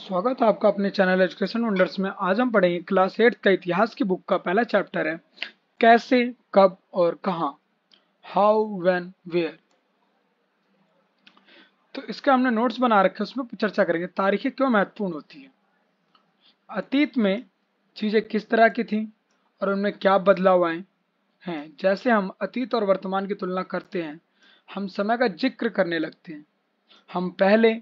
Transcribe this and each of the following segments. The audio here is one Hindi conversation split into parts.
स्वागत है आपका अपने चैनल एजुकेशन वंडर्स में। आज हम पढ़ेंगे क्लास 8 का इतिहास की बुक का पहला चैप्टर है कैसे, कब और कहाँ। How, when, where. तो इसका हमने नोट्स बना रखे, उसमें चर्चा करेंगे तारीखें क्यों महत्वपूर्ण होती है, अतीत में चीजें किस तरह की थी और उनमें क्या बदलाव आए हैं। जैसे हम अतीत और वर्तमान की तुलना करते हैं, हम समय का जिक्र करने लगते हैं, हम पहले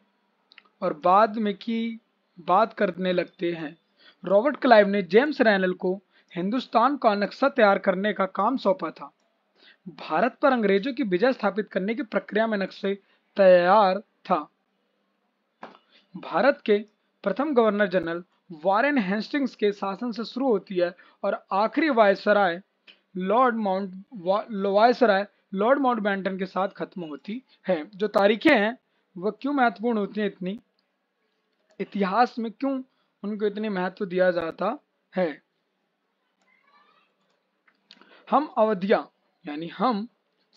और बाद में की बात करने लगते हैं। रॉबर्ट क्लाइव ने जेम्स रैनल को हिंदुस्तान का नक्शा तैयार करने का काम सौंपा था। भारत पर अंग्रेजों की विजय स्थापित करने की प्रक्रिया में नक्शे तैयार था। भारत के प्रथम गवर्नर जनरल वारेन हेस्टिंग्स के शासन से शुरू होती है और आखिरी वायसराय लॉर्ड माउंटबेटन के साथ खत्म होती है। जो तारीखें हैं वह क्यों महत्वपूर्ण होती हैं, इतनी इतिहास में क्यों उनको इतनी महत्व दिया जाता है। हम अवधियां यानी हम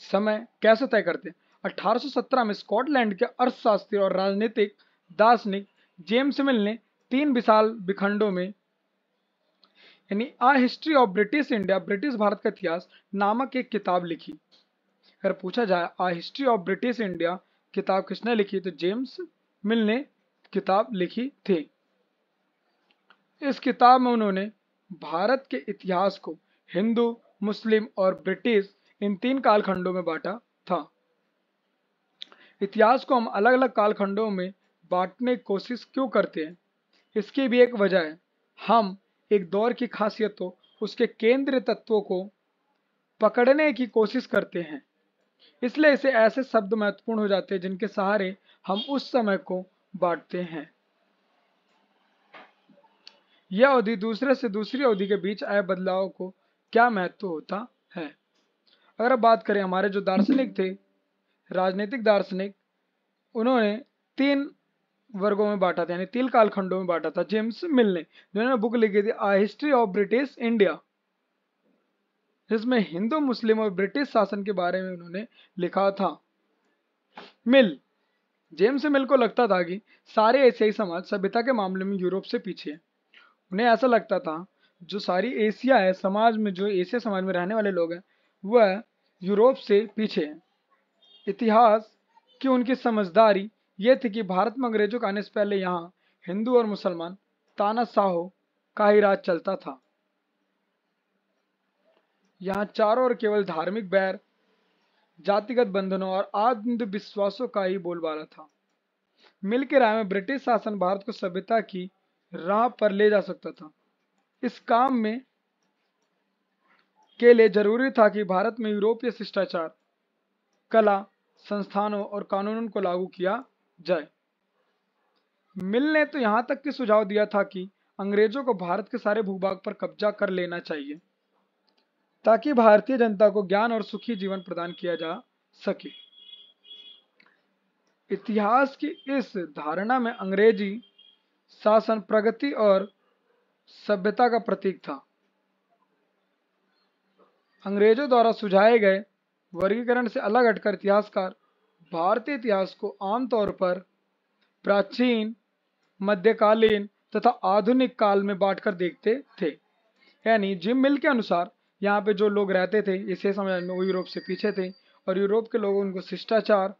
समय कैसे तय करते हैं। 1817 में स्कॉटलैंड के अर्थशास्त्री और राजनीतिक दार्शनिक जेम्स मिल ने 3 विशाल विखंडों में यानी a history of British India, British Bharat का इतिहास नामक एक किताब लिखी। अगर पूछा जाए a history of British India किताब किसने लिखी, तो जेम्स मिल ने किताब लिखी थी। इस किताब में उन्होंने भारत के इतिहास को हिंदू, मुस्लिम और ब्रिटिश इन 3 कालखंडों में बांटा था। इतिहास को हम अलग अलग कालखंडों में बांटने की कोशिश क्यों करते हैं, इसकी भी एक वजह है। हम एक दौर की खासियतों, उसके केंद्रीय तत्वों को पकड़ने की कोशिश करते हैं, इसलिए इसे ऐसे शब्द महत्वपूर्ण हो जाते हैं जिनके सहारे हम उस समय को बांटते हैं। यह अवधि दूसरे से दूसरी अवधि के बीच आए बदलाव को क्या महत्व होता है। अगर अब बात करें, हमारे जो दार्शनिक थे, राजनीतिक दार्शनिक, उन्होंने 3 वर्गों में बांटा था, यानी 3 कालखंडों में बांटा था। जेम्स मिल ने जिन्होंने बुक लिखी थी आ हिस्ट्री ऑफ ब्रिटिश इंडिया, जिसमें हिंदू, मुस्लिम और ब्रिटिश शासन के बारे में उन्होंने लिखा था। जेम्स मिल को लगता था कि सारे एशियाई समाज सभ्यता के मामले में यूरोप से पीछे है। उन्हें ऐसा लगता था जो सारी एशिया है, समाज में जो एशिया समाज में रहने वाले लोग हैं वह यूरोप से पीछे हैं। इतिहास की उनकी समझदारी यह थी कि भारत में अंग्रेजों के आने से पहले यहाँ हिंदू और मुसलमान तानाशाहों का ही राज चलता था। यहाँ चारों ओर केवल धार्मिक बैर, जातिगत बंधनों और अंधविश्वासों का ही बोलबाला था। मिल के राय में ब्रिटिश शासन भारत को सभ्यता की राह पर ले जा सकता था। इस काम में के लिए जरूरी था कि भारत में यूरोपीय शिष्टाचार, कला, संस्थानों और कानूनों को लागू किया जाए। मिल ने तो यहां तक कि सुझाव दिया था कि अंग्रेजों को भारत के सारे भूभाग पर कब्जा कर लेना चाहिए ताकि भारतीय जनता को ज्ञान और सुखी जीवन प्रदान किया जा सके। इतिहास की इस धारणा में अंग्रेजी शासन प्रगति और सभ्यता का प्रतीक था। अंग्रेजों द्वारा सुझाए गए वर्गीकरण से अलग हटकर इतिहासकार भारतीय इतिहास को आमतौर पर प्राचीन, मध्यकालीन तथा आधुनिक काल में बांटकर देखते थे। यानी जिम मिल के अनुसार यहाँ पे जो लोग रहते थे इसे समय में वो यूरोप से पीछे थे और यूरोप के लोगों उनको शिष्टाचार,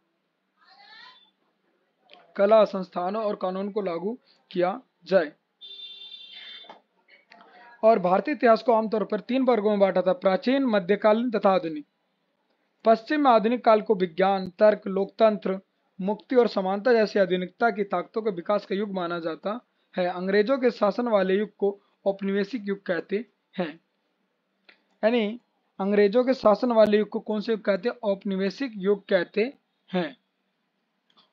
कला, संस्थानों और कानून को लागू किया जाए। और भारतीय इतिहास को आमतौर पर 3 वर्गों में बांटा था, प्राचीन, मध्यकालीन तथा आधुनिक। पश्चिम में आधुनिक काल को विज्ञान, तर्क, लोकतंत्र, मुक्ति और समानता जैसी आधुनिकता की ताकतों के विकास का युग माना जाता है। अंग्रेजों के शासन वाले युग को औपनिवेशिक युग कहते हैं। यानी अंग्रेजों के शासन वाले युग को कौन से युग कहते हैं? औपनिवेशिक युग कहते हैं।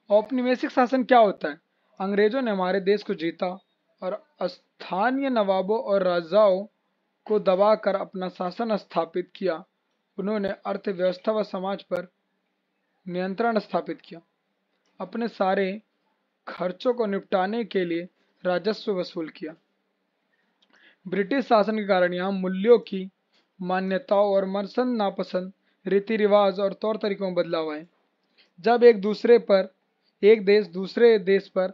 औपनिवेशिक शासन क्या होता है? अंग्रेजों ने हमारे देश को जीता और स्थानीय नवाबों और राजाओं को दबाकर अपना शासन स्थापित किया। उन्होंने अर्थव्यवस्था व समाज पर नियंत्रण स्थापित किया। अपने सारे खर्चों को निपटाने के लिए राजस्व वसूल किया। ब्रिटिश शासन के कारण यहाँ मूल्यों की मान्यताओं और मनपसंद नापसंद रीति रिवाज और तौर तरीकों में बदलाव आए। जब एक देश दूसरे देश पर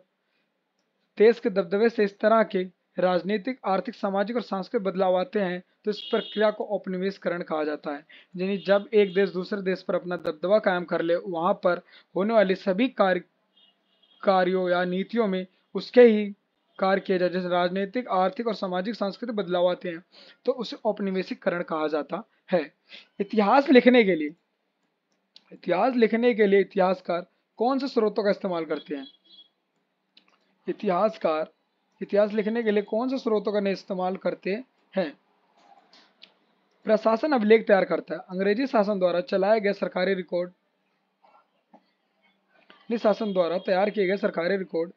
देश के दबदबे से इस तरह के राजनीतिक, आर्थिक, सामाजिक और सांस्कृतिक बदलाव आते हैं तो इस प्रक्रिया को औपनिवेशकरण कहा जाता है। यानी जब एक देश दूसरे देश पर अपना दबदबा कायम कर ले, वहां पर होने वाली सभी कार्यों या नीतियों में उसके ही कार्य किए जाए, जैसे राजनीतिक, आर्थिक और सामाजिक, सांस्कृतिक बदलाव आते हैं तो उसे औपनिवेशिकरण कहा जाता है। इतिहास लिखने के लिए इतिहासकार कौन से स्रोतों का इस्तेमाल करते हैं? इतिहासकार इतिहास लिखने के लिए कौन से स्रोतों का इस्तेमाल करते हैं? प्रशासन अभिलेख तैयार करता है। अंग्रेजी शासन द्वारा तैयार किए गए सरकारी रिकॉर्ड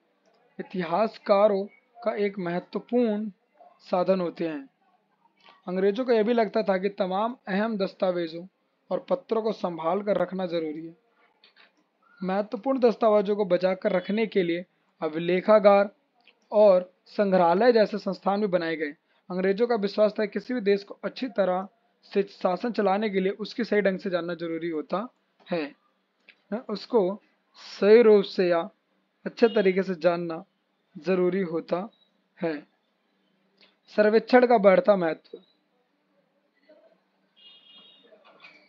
इतिहासकारों का एक महत्वपूर्ण साधन होते हैं। अंग्रेजों को यह भी लगता था कि तमाम अहम दस्तावेजों और पत्रों को संभाल कर रखना जरूरी है। महत्वपूर्ण दस्तावेजों को बचा कर रखने के लिए अभिलेखागार और संग्रहालय जैसे संस्थान भी बनाए गए। अंग्रेजों का विश्वास था कि किसी भी देश को अच्छी तरह से शासन चलाने के लिए उसकी सही ढंग से जानना जरूरी होता है। उसको सही रूप से या अच्छे तरीके से जानना जरूरी होता है। सर्वेक्षण का बढ़ता महत्व।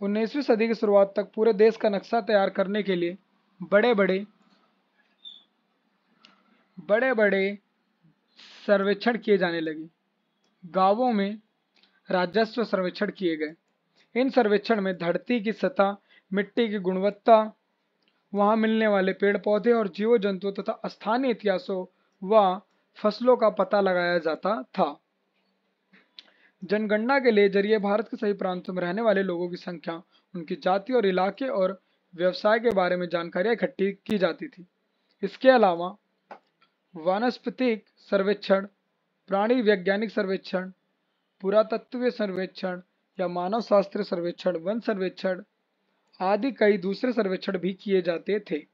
19वीं सदी की शुरुआत तक पूरे देश का नक्शा तैयार करने के लिए बड़े बड़े सर्वेक्षण किए जाने लगे। गांवों में राजस्व सर्वेक्षण किए गए। इन सर्वेक्षण में धरती की सतह, मिट्टी की गुणवत्ता, वहां मिलने वाले पेड़ पौधे और जीव जंतुओं तथा स्थानीय इतिहासों व फसलों का पता लगाया जाता था। जनगणना के लिए जरिए भारत के सभी प्रांतों में रहने वाले लोगों की संख्या, उनकी जाति और इलाके और व्यवसाय के बारे में जानकारियां इकट्ठी की जाती थी। इसके अलावा वानस्पतिक सर्वेक्षण, प्राणी वैज्ञानिक सर्वेक्षण, पुरातत्वीय सर्वेक्षण या मानव शास्त्रीय सर्वेक्षण, वन सर्वेक्षण आदि कई दूसरे सर्वेक्षण भी किए जाते थे।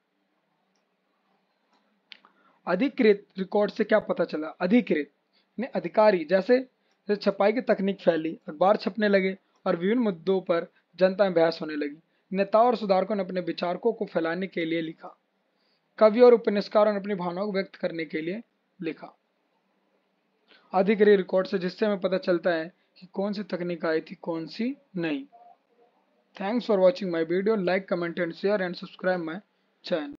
अधिकृत रिकॉर्ड से क्या पता चला? अधिकृत ने अधिकारी, जैसे छपाई की तकनीक फैली, अखबार छपने लगे और विभिन्न मुद्दों पर जनता में बहस होने लगी। नेताओं और सुधारकों ने अपने विचारों को फैलाने के लिए लिखा। कवि और उपन्यासकारों ने अपनी भावनाओं को व्यक्त करने के लिए लिखा। अधिकृत रिकॉर्ड से जिससे हमें पता चलता है कि कौन सी तकनीक आई थी, कौन सी नहीं। Thanks for watching my video. Like, comment and share and subscribe my channel.